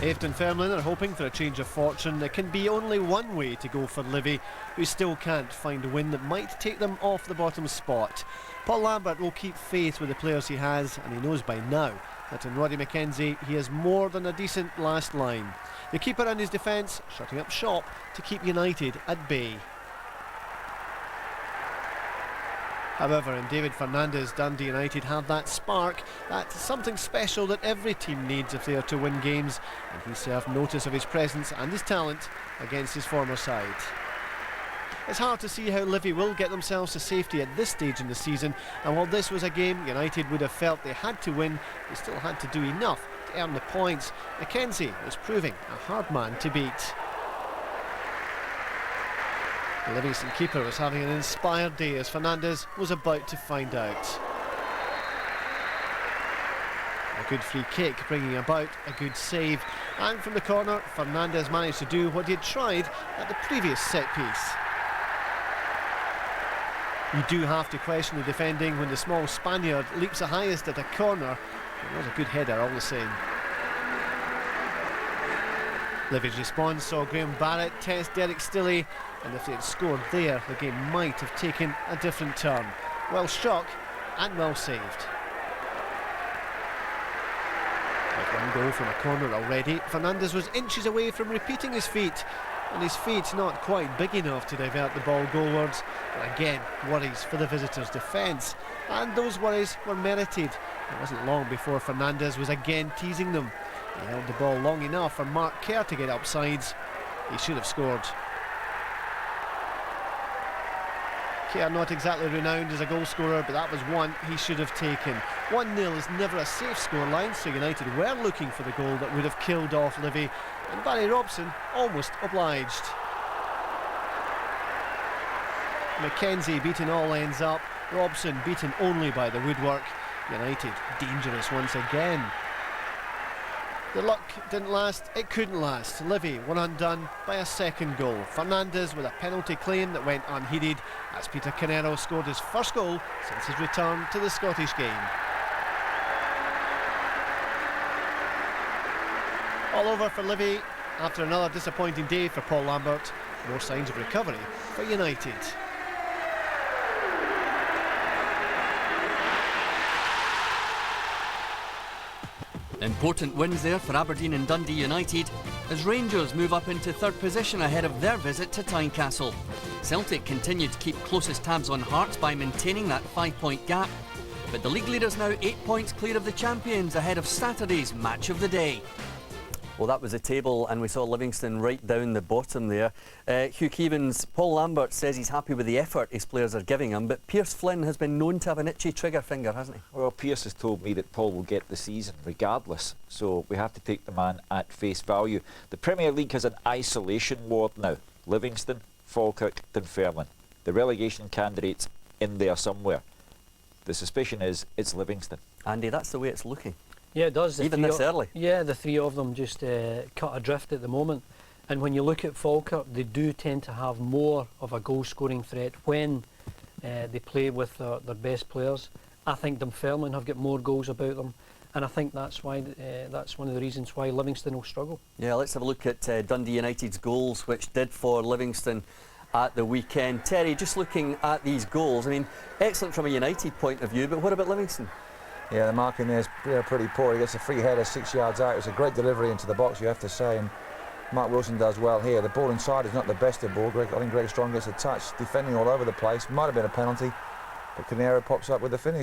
If Dunfermline are hoping for a change of fortune, there can be only one way to go for Livy, who still can't find a win that might take them off the bottom spot. Paul Lambert will keep faith with the players he has, and he knows by now that in Roddy McKenzie he has more than a decent last line. The keeper and his defence shutting up shop to keep United at bay. However, in David Fernandez, Dundee United have that spark, that something special that every team needs if they are to win games, and he served notice of his presence and his talent against his former side. It's hard to see how Livy will get themselves to safety at this stage in the season, and while this was a game United would have felt they had to win, they still had to do enough to earn the points. McKenzie was proving a hard man to beat. The Livingston keeper was having an inspired day as Fernandez was about to find out. A good free kick bringing about a good save, and from the corner Fernandez managed to do what he had tried at the previous set piece. You do have to question the defending when the small Spaniard leaps the highest at a corner. It was a good header all the same. Livy's response saw Graham Barrett test Derek Stilley, and if they had scored there, the game might have taken a different turn. Well struck and well saved. With one goal from a corner already, Fernandez was inches away from repeating his feat, and his feet not quite big enough to divert the ball goalwards. But again, worries for the visitors' defence, and those worries were merited. It wasn't long before Fernandez was again teasing them. He held the ball long enough for Mark Kerr to get upsides. He should have scored. Kerr not exactly renowned as a goal scorer, but that was one he should have taken. 1-0 is never a safe scoreline, so United were looking for the goal that would have killed off Livy, and Barry Robson almost obliged. McKenzie beaten all ends up, Robson beaten only by the woodwork. United dangerous once again. The luck didn't last, it couldn't last. Livy were undone by a second goal. Fernandez with a penalty claim that went unheeded as Peter Canero scored his first goal since his return to the Scottish game. All over for Livy after another disappointing day for Paul Lambert. More signs of recovery for United. Important wins there for Aberdeen and Dundee United as Rangers move up into third position ahead of their visit to Tynecastle. Celtic continue to keep closest tabs on Hearts by maintaining that 5-point gap, but the league leaders now 8 points clear of the champions ahead of Saturday's match of the day. Well, that was the table, and we saw Livingston right down the bottom there. Hugh Keevans, Paul Lambert says he's happy with the effort his players are giving him, but Pierce Flynn has been known to have an itchy trigger finger, hasn't he? Well, Pierce has told me that Paul will get the season regardless, so we have to take the man at face value. The Premier League has an isolation ward now. Livingston, Falkirk, Dunfermline. The relegation candidates in there somewhere. The suspicion is it's Livingston. Andy, that's the way it's looking. Yeah, it does. Even this early. Yeah, the three of them just cut adrift at the moment. And when you look at Falkirk, they do tend to have more of a goal-scoring threat when they play with their best players. I think Dunfermline have got more goals about them, and I think that's why that's one of the reasons why Livingston will struggle. Yeah, let's have a look at Dundee United's goals, which did for Livingston at the weekend. Terry, just looking at these goals, I mean, excellent from a United point of view, but what about Livingston? Yeah, the marking there is pretty poor. He gets a free header 6 yards out. It's a great delivery into the box, you have to say, and Mark Wilson does well here. The ball inside is not the best of ball. I think Greg Strong gets a touch, defending all over the place. Might have been a penalty, but Canero pops up with the finish.